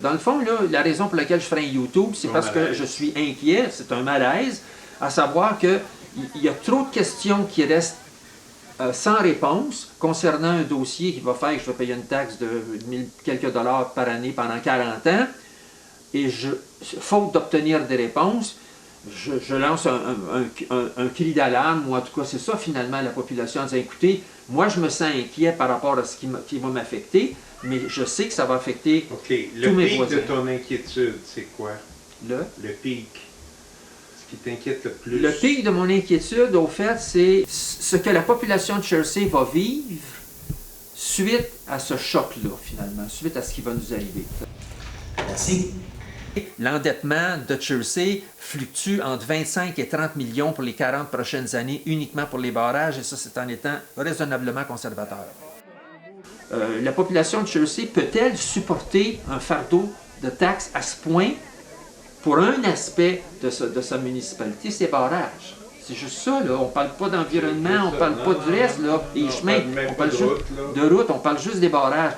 Dans le fond, là, la raison pour laquelle je ferai un YouTube, c'est parce que je suis inquiet, c'est un malaise, à savoir qu'il y a trop de questions qui restent sans réponse concernant un dossier qui va faire que je vais payer une taxe de 1000 quelques dollars par année pendant 40 ans. Et faute d'obtenir des réponses, je lance un cri d'alarme, ou en tout cas c'est ça finalement la population, en disant écoutez, moi je me sens inquiet par rapport à ce qui va m'affecter, mais je sais que ça va affecter tous mes voisins. Le pic de ton inquiétude, c'est quoi? Le pic. Ce qui t'inquiète le plus? Le pic de mon inquiétude, au fait, c'est ce que la population de Chelsea va vivre suite à ce choc-là, finalement, suite à ce qui va nous arriver. Merci. L'endettement de Chelsea fluctue entre 25 et 30 millions pour les 40 prochaines années, uniquement pour les barrages, et ça, c'est en étant raisonnablement conservateur. La population de Chelsea peut-elle supporter un fardeau de taxes à ce point pour un aspect de sa municipalité, ses barrages? C'est juste ça, là. On ne parle pas d'environnement, on ne parle pas du reste, là. Les chemins, on parle juste de route, on parle juste des barrages.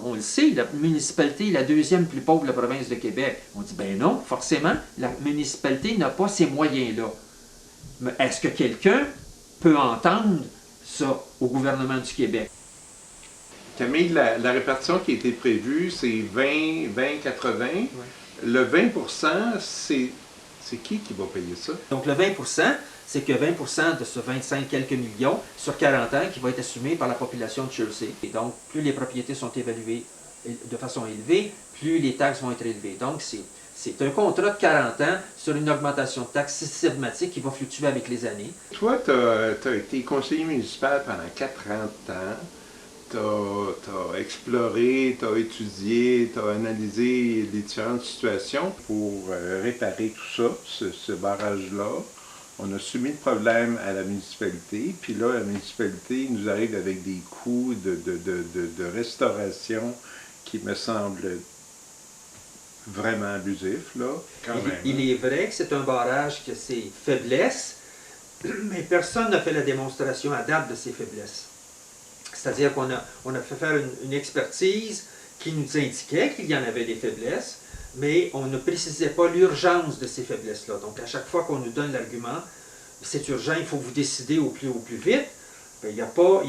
On le sait, la municipalité est la deuxième plus pauvre de la province de Québec. On dit, ben non, forcément, la municipalité n'a pas ces moyens-là. Mais est-ce que quelqu'un peut entendre ça au gouvernement du Québec? Camille, la répartition qui a été prévue, c'est 20-80. Ouais. Le 20 %, c'est qui va payer ça? Donc le 20 %, c'est que 20 % de ce 25 quelques millions sur 40 ans qui va être assumé par la population de Chelsea. Et donc, plus les propriétés sont évaluées de façon élevée, plus les taxes vont être élevées. Donc, c'est un contrat de 40 ans sur une augmentation de taxes systématique qui va fluctuer avec les années. Toi, tu as été conseiller municipal pendant 40 ans. Tu as exploré, tu as étudié, tu as analysé les différentes situations pour réparer tout ça, ce barrage-là. On a soumis le problème à la municipalité, puis là, la municipalité nous arrive avec des coûts de restauration qui me semblent vraiment abusifs, là. Il est vrai que c'est un barrage qui a ses faiblesses, mais personne n'a fait la démonstration à date de ses faiblesses. C'est-à-dire qu'on a fait faire une expertise qui nous indiquait qu'il y en avait des faiblesses, mais on ne précisait pas l'urgence de ces faiblesses-là. Donc, à chaque fois qu'on nous donne l'argument, c'est urgent, il faut vous décider au plus vite, il n'y a pas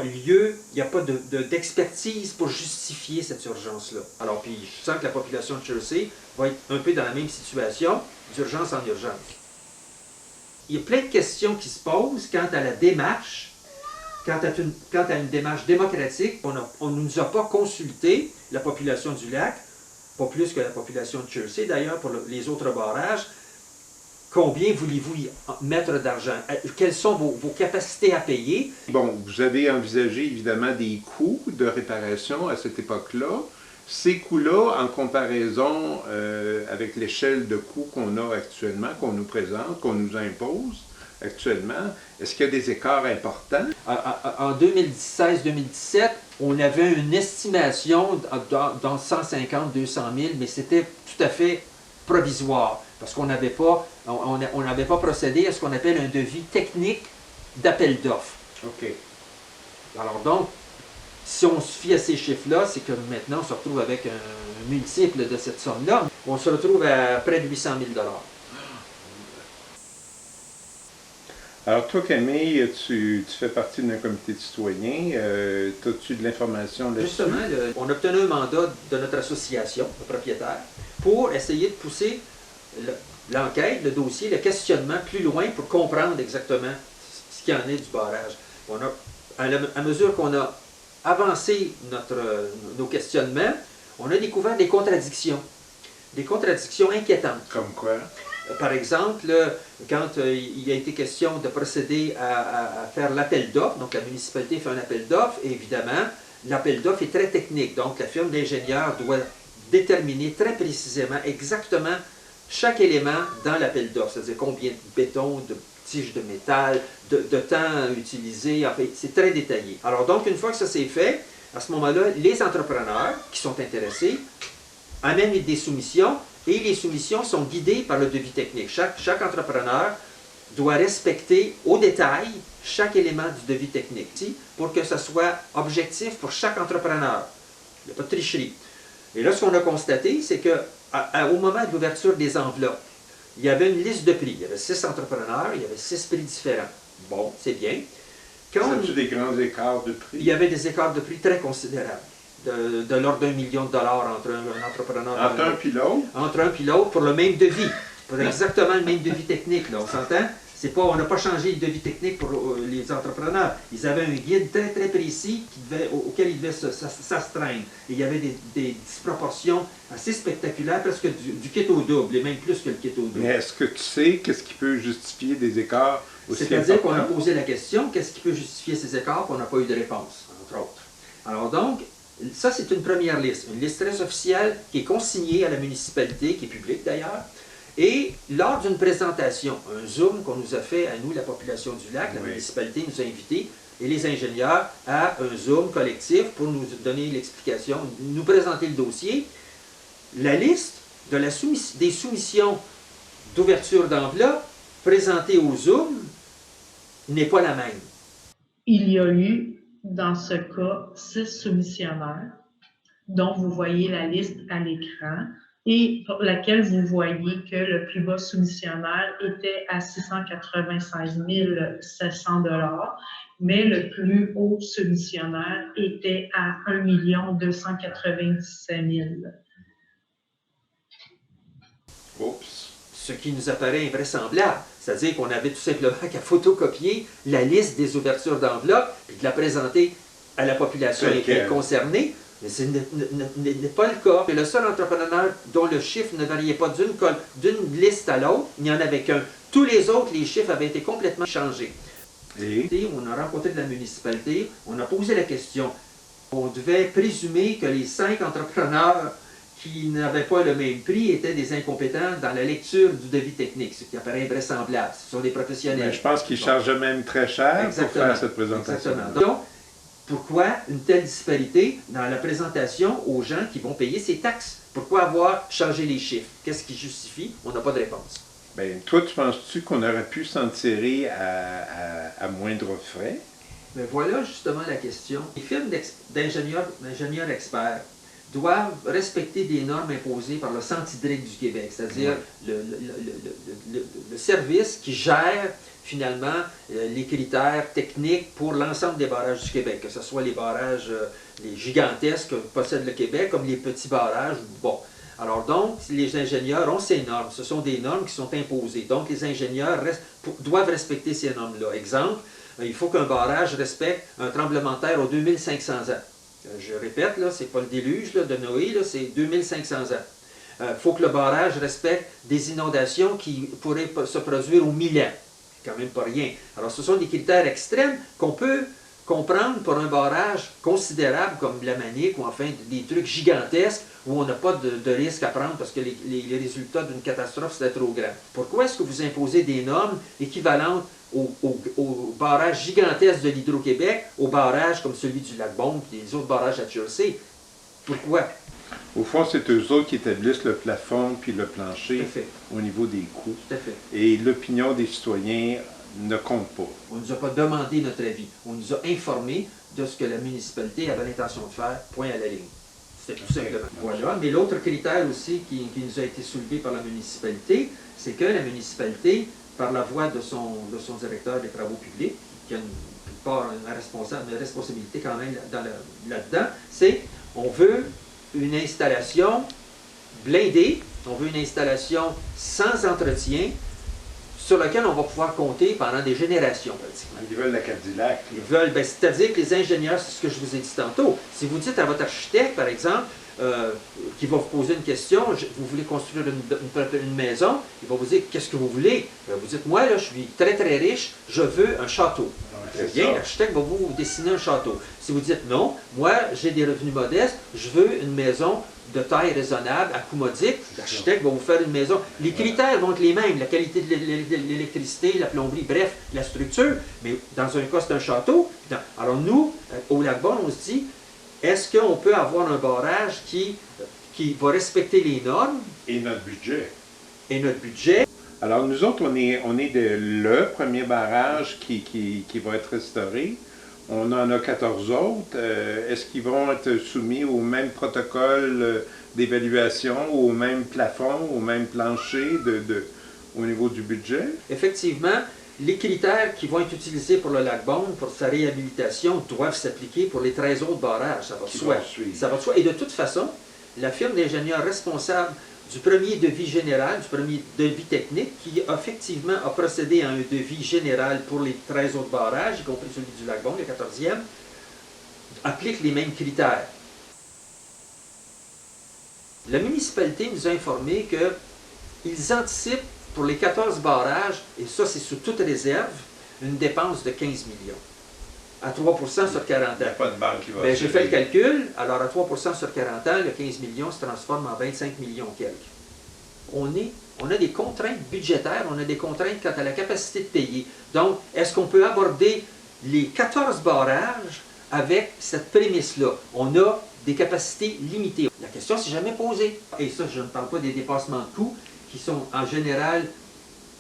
lieu, il n'y a pas d'expertise pour justifier cette urgence-là. Alors, puis, je sens que la population de Chelsea va être un peu dans la même situation, d'urgence en urgence. Il y a plein de questions qui se posent quant à la démarche. Quant à une démarche démocratique, on ne nous a pas consulté, la population du lac, pas plus que la population de Chelsea d'ailleurs, pour les autres barrages. Combien voulez-vous y mettre d'argent? Quelles sont vos capacités à payer? Bon, vous avez envisagé évidemment des coûts de réparation à cette époque-là. Ces coûts-là, en comparaison avec l'échelle de coûts qu'on a actuellement, qu'on nous présente, qu'on nous impose, actuellement, est-ce qu'il y a des écarts importants? En 2016-2017, on avait une estimation dans 150-200 000, mais c'était tout à fait provisoire, parce qu'on n'avait pas procédé à ce qu'on appelle un devis technique d'appel d'offres. OK. Alors donc, si on se fie à ces chiffres-là, c'est que maintenant, on se retrouve avec un multiple de cette somme-là. On se retrouve à près de 800 000 $. Alors toi, Camille, tu fais partie d'un comité de citoyens. As-tu de l'information là-dessus? Justement, on a obtenu un mandat de notre association de propriétaires pour essayer de pousser l'enquête, le dossier, le questionnement plus loin pour comprendre exactement ce qu'il en est du barrage. À mesure qu'on a avancé nos questionnements, on a découvert des contradictions inquiétantes. Comme quoi? Par exemple, quand il a été question de procéder à faire l'appel d'offres, donc la municipalité fait un appel d'offres, et évidemment, l'appel d'offres est très technique. Donc, la firme d'ingénieurs doit déterminer très précisément, exactement, chaque élément dans l'appel d'offres. C'est-à-dire combien de béton, de tiges de métal, de temps utilisé, en fait, c'est très détaillé. Alors donc, une fois que ça c'est fait, à ce moment-là, les entrepreneurs qui sont intéressés amènent des soumissions, et les soumissions sont guidées par le devis technique. Chaque entrepreneur doit respecter au détail chaque élément du devis technique pour que ce soit objectif pour chaque entrepreneur. Il n'y a pas de tricherie. Et là, ce qu'on a constaté, c'est qu'au moment de l'ouverture des enveloppes, il y avait une liste de prix. Il y avait 6 entrepreneurs, il y avait 6 prix différents. Bon, c'est bien. As-tu des grands écarts de prix? Il y avait des écarts de prix très considérables, de l'ordre d'1 million de dollars entre un entrepreneur... Entre un et l'autre? Entre un et l'autre pour le même devis. Pour exactement le même devis technique, là, on s'entend? On n'a pas changé le devis technique pour les entrepreneurs. Ils avaient un guide très, très précis auquel ils devaient s'astreindre. Et il y avait des disproportions assez spectaculaires, presque du kit au double, et même plus que le kit au double. Mais est-ce que tu sais qu'est-ce qui peut justifier des écarts aussi importants? C'est-à-dire qu'on a posé la question, qu'est-ce qui peut justifier ces écarts, qu'on n'a pas eu de réponse, entre autres. Alors donc, ça c'est une première liste, une liste très officielle qui est consignée à la municipalité, qui est publique d'ailleurs. Et lors d'une présentation, un Zoom qu'on nous a fait à nous, la population du lac, la municipalité nous a invités, et les ingénieurs, à un Zoom collectif pour nous donner l'explication, nous présenter le dossier. La liste des soumissions d'ouverture d'enveloppe présentées au Zoom n'est pas la même. Il y a eu, dans ce cas, 6 soumissionnaires, dont vous voyez la liste à l'écran, et pour laquelle vous voyez que le plus bas soumissionnaire était à 696 700 $, mais le plus haut soumissionnaire était à 1 297 000 $. Oups. Ce qui nous apparaît invraisemblable. C'est-à-dire qu'on avait tout simplement qu'à photocopier la liste des ouvertures d'enveloppe et de la présenter à la population concernée. Mais ce n'est pas le cas. C'est le seul entrepreneur dont le chiffre ne variait pas d'une liste à l'autre, il n'y en avait qu'un. Tous les autres, les chiffres avaient été complètement changés. Et on a rencontré de la municipalité, on a posé la question. On devait présumer que les 5 entrepreneurs qui n'avaient pas le même prix étaient des incompétents dans la lecture du devis technique, ce qui apparaît invraisemblable. Ce sont des professionnels. Mais je pense qu'ils chargeaient même très cher pour faire cette présentation. Exactement. Donc, pourquoi une telle disparité dans la présentation aux gens qui vont payer ces taxes? Pourquoi avoir changé les chiffres? Qu'est-ce qui justifie? On n'a pas de réponse. Bien, toi, tu penses-tu qu'on aurait pu s'en tirer à moindre frais? Mais voilà justement la question. Les firmes d'ingénieurs experts doivent respecter des normes imposées par le Centre hydrique du Québec, c'est-à-dire le service qui gère finalement les critères techniques pour l'ensemble des barrages du Québec, que ce soit les barrages les gigantesques que possède le Québec, comme les petits barrages. Bon. Alors donc, les ingénieurs ont ces normes. Ce sont des normes qui sont imposées. Donc, les ingénieurs doivent respecter ces normes-là. Exemple, il faut qu'un barrage respecte un tremblement de terre aux 2500 ans. Je répète, ce n'est pas le déluge de Noé, c'est 2500 ans. Il faut que le barrage respecte des inondations qui pourraient se produire aux 1000 ans. C'est quand même pas rien. Alors, ce sont des critères extrêmes qu'on peut comprendre pour un barrage considérable comme la Manic ou enfin des trucs gigantesques où on n'a pas de risque à prendre parce que les résultats d'une catastrophe seraient trop grands. Pourquoi est-ce que vous imposez des normes équivalentes aux barrages gigantesques de l'Hydro-Québec, aux barrages comme celui du Lac-Beaume et les autres barrages à Chelsea? Pourquoi? Au fond, c'est eux autres qui établissent le plafond puis le plancher au niveau des coûts. Tout à fait. Et l'opinion des citoyens ne compte pas. On ne nous a pas demandé notre avis. On nous a informé de ce que la municipalité avait l'intention de faire, point à la ligne. C'était tout simplement. Voilà. Mais l'autre critère aussi qui nous a été soulevé par la municipalité, c'est que la municipalité, par la voix de son directeur des travaux publics, qui a une responsabilité quand même là-dedans, c'est on veut une installation blindée, on veut une installation sans entretien, sur laquelle on va pouvoir compter pendant des générations, pratiquement. Ils veulent la Cadillac. Ils veulent, c'est-à-dire que les ingénieurs, c'est ce que je vous ai dit tantôt, si vous dites à votre architecte, par exemple, qui va vous poser une question, vous voulez construire une maison, il va vous dire, qu'est-ce que vous voulez? Vous dites, moi, là, je suis très, très riche, je veux un château. Très bien, l'architecte va vous dessiner un château. Si vous dites, non, moi, j'ai des revenus modestes, je veux une maison de taille raisonnable, à coût modique, l'architecte va vous faire une maison. Les critères vont être les mêmes, la qualité de l'électricité, la plomberie, bref, la structure, mais dans un cas, c'est un château. Alors nous, au Lac-Beaume, on se dit, est-ce qu'on peut avoir un barrage qui va respecter les normes? Et notre budget. Et notre budget. Alors nous autres, on est le premier barrage qui va être restauré. On en a 14 autres. Est-ce qu'ils vont être soumis au même protocole d'évaluation au même plafond, au même plancher au niveau du budget? Effectivement, les critères qui vont être utilisés pour le lac Beaune, pour sa réhabilitation, doivent s'appliquer pour les 13 autres barrages. Ça va de soi. Ça va de soi. Et de toute façon, la firme d'ingénieurs responsable du premier devis général, du premier devis technique, qui effectivement a procédé à un devis général pour les 13 autres barrages, y compris celui du lac Beaune, le 14e, applique les mêmes critères. La municipalité nous a informé qu'ils anticipent pour les 14 barrages, et ça c'est sous toute réserve, une dépense de 15 millions. À 3% sur 40 ans. Il n'y a pas de banque qui va J'ai fait le calcul, alors à 3% sur 40 ans, le 15 millions se transforme en 25 millions quelques. On a des contraintes budgétaires, on a des contraintes quant à la capacité de payer. Donc, est-ce qu'on peut aborder les 14 barrages avec cette prémisse-là? On a des capacités limitées. La question s'est jamais posée. Et ça, je ne parle pas des dépassements de coûts qui sont en général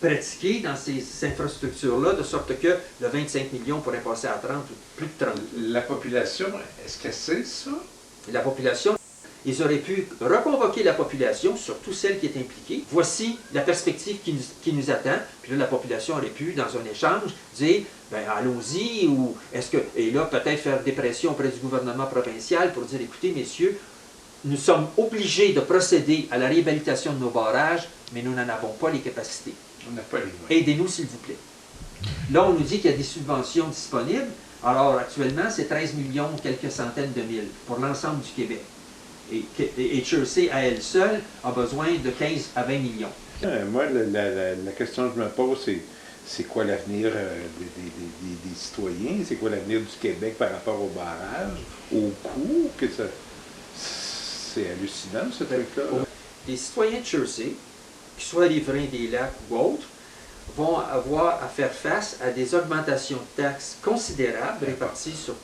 pratiqués dans ces infrastructures-là, de sorte que le 25 millions pourrait passer à 30 ou plus de 30. La population, est-ce qu'elle sait ça? La population, ils auraient pu reconvoquer la population, surtout celle qui est impliquée. Voici la perspective qui nous attend. Puis là, la population aurait pu, dans un échange, dire ben allons-y, ou est-ce que. Et là, peut-être faire des pressions auprès du gouvernement provincial pour dire écoutez, messieurs, nous sommes obligés de procéder à la réhabilitation de nos barrages, mais nous n'en avons pas les capacités. On n'a pas les moyens. Aidez-nous, s'il vous plaît. Là, on nous dit qu'il y a des subventions disponibles. Alors, actuellement, c'est 13 millions, quelques centaines de mille pour l'ensemble du Québec. Et Chelsea, à elle seule, a besoin de 15 à 20 millions. Moi, la question que je me pose, c'est quoi l'avenir des citoyens? C'est quoi l'avenir du Québec par rapport au barrage, au coût? C'est hallucinant, ce truc-là. Les citoyens de Chelsea, qu'ils soient riverains des lacs ou autres, vont avoir à faire face à des augmentations de taxes considérables réparties sur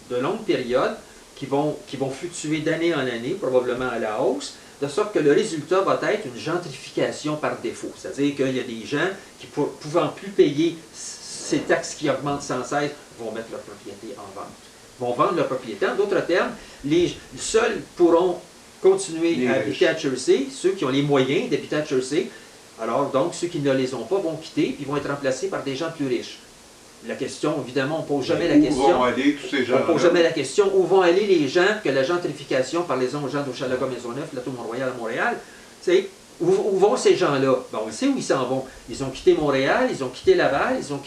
de longues périodes qui vont fluctuer d'année en année, probablement à la hausse, de sorte que le résultat va être une gentrification par défaut. C'est-à-dire qu'il y a des gens qui, pouvant plus payer ces taxes qui augmentent sans cesse, vont mettre leur propriété en vente. Vont vendre leur propriété. En d'autres termes, les seuls pourront continuer à habiter à Chelsea, ceux qui ont les moyens d'habiter à Chelsea. Alors, donc, ceux qui ne les ont pas vont quitter, puis vont être remplacés par des gens plus riches. La question, évidemment, on ne pose jamais la question. Où vont aller tous ces gens-là? On ne pose jamais la question où vont aller les gens que la gentrification, parlez-en aux gens d'Hochelaga Maisonneuve, la Tour Mont-Royal à Montréal. Où vont ces gens-là? Ben, on sait où ils s'en vont. Ils ont quitté Montréal, ils ont quitté Laval, ils sont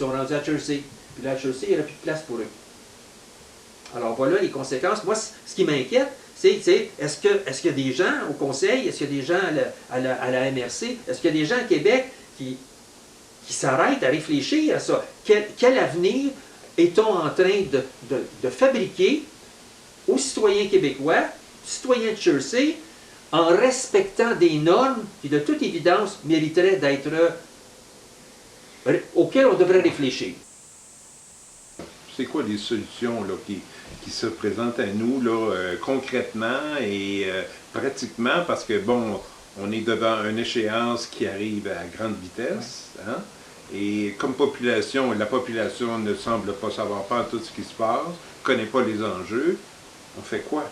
rendus à Chelsea. Puis là, à Chelsea, il n'y aura plus de place pour eux. Alors voilà les conséquences. Moi, ce qui m'inquiète, c'est est-ce qu'il y a des gens au Conseil, est-ce qu'il y a des gens à la MRC, est-ce qu'il y a des gens à Québec qui s'arrêtent à réfléchir à ça? Quel avenir est-on en train de fabriquer aux citoyens québécois, citoyens de Chelsea, en respectant des normes qui, de toute évidence, mériteraient d'être auxquelles on devrait réfléchir? C'est quoi les solutions là, qui se présentent à nous là, concrètement et pratiquement, parce que bon, on est devant une échéance qui arrive à grande vitesse, hein? Et comme population, la population ne semble pas savoir pas tout ce qui se passe, ne connaît pas les enjeux, on fait quoi?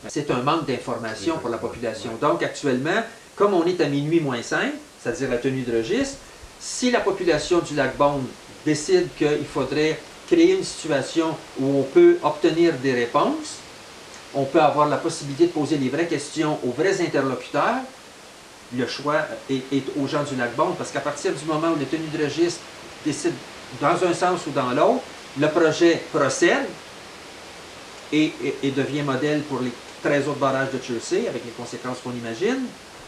C'est un manque d'information pour la population. Donc actuellement, comme on est à minuit moins 5, c'est-à-dire la tenue de registre, si la population du lac Beaune décide qu'il faudrait créer une situation où on peut obtenir des réponses, on peut avoir la possibilité de poser les vraies questions aux vrais interlocuteurs, le choix est aux gens du lac Beaune, parce qu'à partir du moment où les tenues de registre décident dans un sens ou dans l'autre, le projet procède et devient modèle pour les 13 autres barrages de Chelsea, avec les conséquences qu'on imagine,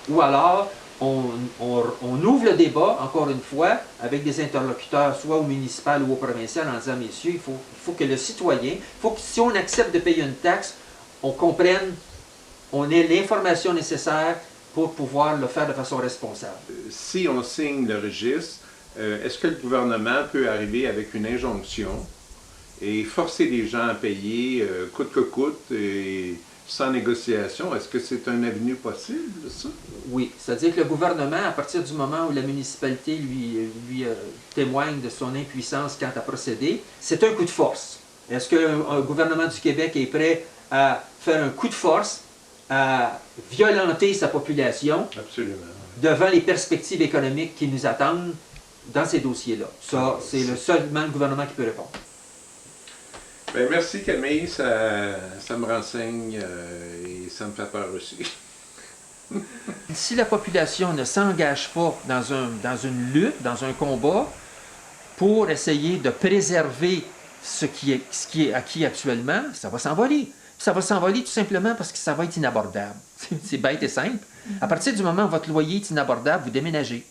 ou alors on ouvre le débat, encore une fois, avec des interlocuteurs, soit au municipal ou au provincial, en disant, messieurs, il faut que le citoyen, si on accepte de payer une taxe, on comprenne, on ait l'information nécessaire pour pouvoir le faire de façon responsable. Si on signe le registre, est-ce que le gouvernement peut arriver avec une injonction et forcer les gens à payer coûte que coûte et sans négociation? Est-ce que c'est un avenue possible, ça? Oui. C'est-à-dire que le gouvernement, à partir du moment où la municipalité lui témoigne de son impuissance quant à procéder, c'est un coup de force. Est-ce que le gouvernement du Québec est prêt à faire un coup de force à violenter sa population Absolument. devant les perspectives économiques qui nous attendent dans ces dossiers-là. Ça, c'est seulement le gouvernement qui peut répondre. Bien, merci Camille, ça me renseigne et ça me fait peur aussi. Si la population ne s'engage pas dans une lutte, dans un combat, pour essayer de préserver ce qui est acquis actuellement, ça va s'envoler. Ça va s'envoler tout simplement parce que ça va être inabordable. C'est bête et simple. À partir du moment où votre loyer est inabordable, vous déménagez.